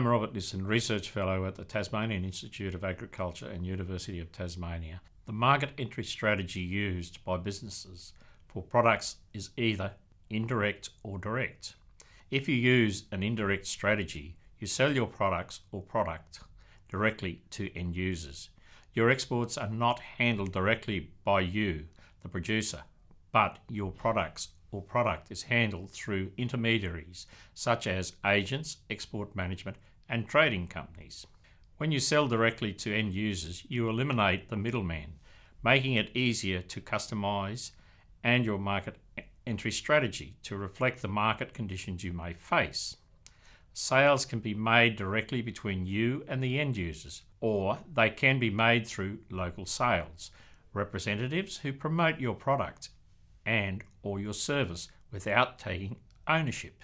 I'm Robert Nissen, Research Fellow at the Tasmanian Institute of Agriculture and University of Tasmania. The market entry strategy used by businesses for products is either indirect or direct. If you use an indirect strategy, you sell your products or product directly to end users. Your exports are not handled directly by you, the producer, but your products or product is handled through intermediaries such as agents, export management, and trading companies. When you sell directly to end users, you eliminate the middleman, making it easier to customize and your market entry strategy to reflect the market conditions you may face. Sales can be made directly between you and the end users, or they can be made through local sales representatives who promote your product and or your service without taking ownership.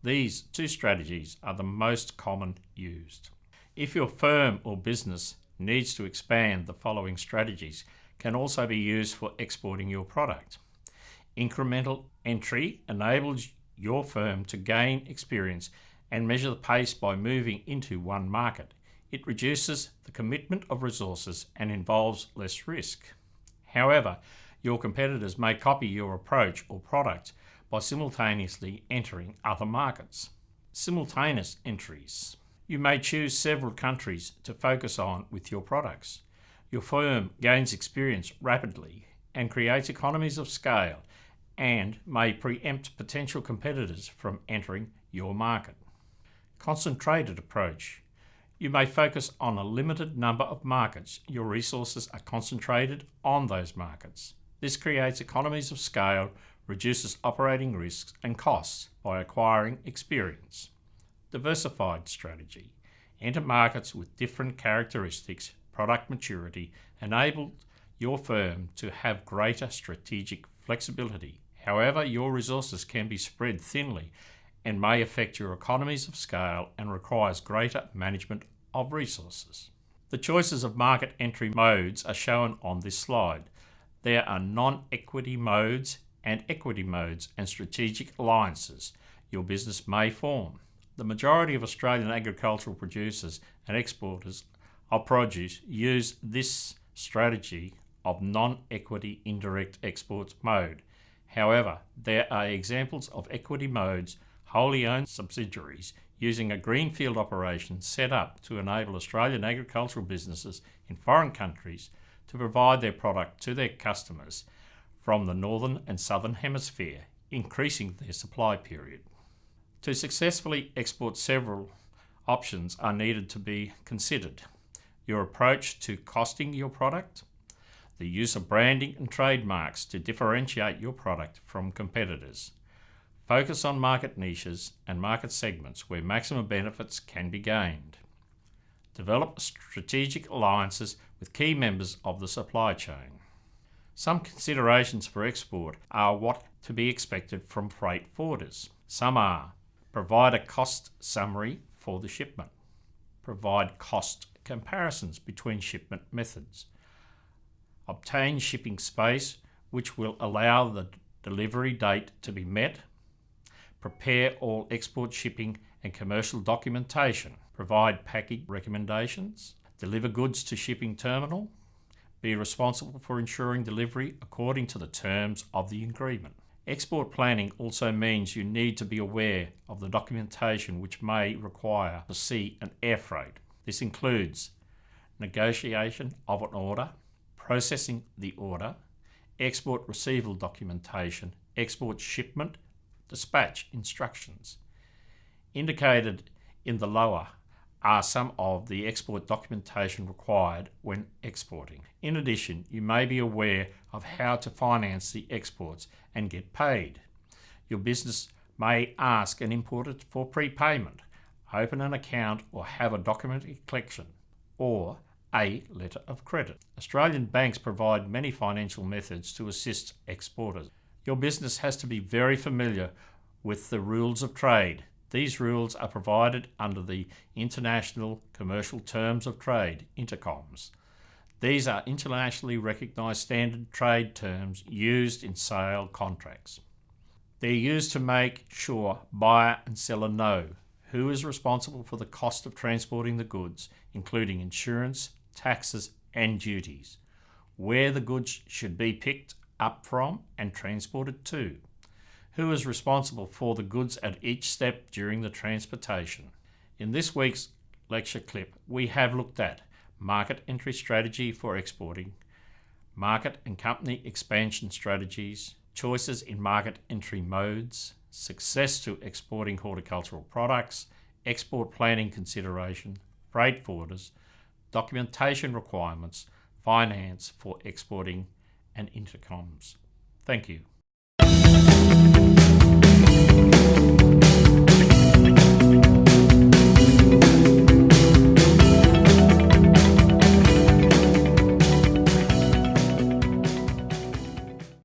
These two strategies are the most common used. If your firm or business needs to expand, the following strategies can also be used for exporting your product. Incremental entry enables your firm to gain experience and measure the pace by moving into one market. It reduces the commitment of resources and involves less risk. However, your competitors may copy your approach or product by simultaneously entering other markets. Simultaneous entries. You may choose several countries to focus on with your products. Your firm gains experience rapidly and creates economies of scale and may preempt potential competitors from entering your market. Concentrated approach. You may focus on a limited number of markets. Your resources are concentrated on those markets. This creates economies of scale, reduces operating risks and costs by acquiring experience. Diversified strategy. Enter markets with different characteristics, product maturity, enable your firm to have greater strategic flexibility. However, your resources can be spread thinly and may affect your economies of scale and requires greater management of resources. The choices of market entry modes are shown on this slide. There are non-equity modes and equity modes and strategic alliances your business may form. The majority of Australian agricultural producers and exporters of produce use this strategy of non-equity indirect exports mode. However, there are examples of equity modes, wholly owned subsidiaries using a greenfield operation set up to enable Australian agricultural businesses in foreign countries to provide their product to their customers from the northern and southern hemisphere, increasing their supply period. To successfully export, several options are needed to be considered. Your approach to costing your product, the use of branding and trademarks to differentiate your product from competitors. Focus on market niches and market segments where maximum benefits can be gained. Develop strategic alliances with key members of the supply chain. Some considerations for export are what to be expected from freight forwarders. Some are: provide a cost summary for the shipment. Provide cost comparisons between shipment methods. Obtain shipping space which will allow the delivery date to be met. Prepare all export shipping and commercial documentation. Provide packing recommendations. Deliver goods to shipping terminal. Be responsible for ensuring delivery according to the terms of the agreement. Export planning also means you need to be aware of the documentation which may require the sea and air freight. This includes negotiation of an order, processing the order, export receivable documentation, export shipment, dispatch instructions. Indicated in the lower are some of the export documentation required when exporting. In addition, you may be aware of how to finance the exports and get paid. Your business may ask an importer for prepayment, open an account or have a document collection, or a letter of credit. Australian banks provide many financial methods to assist exporters. Your business has to be very familiar with the rules of trade. These rules are provided under the International Commercial Terms of Trade, Incoterms. These are internationally recognised standard trade terms used in sale contracts. They're used to make sure buyer and seller know Who is responsible for the cost of transporting the goods, including insurance, taxes, and duties? Where the goods should be picked up from and transported to? Who is responsible for the goods at each step during the transportation? In this week's lecture clip, we have looked at market entry strategy for exporting, market and company expansion strategies, choices in market entry modes, success to exporting horticultural products, export planning consideration, freight forwarders, documentation requirements, finance for exporting, and Incoterms. Thank you.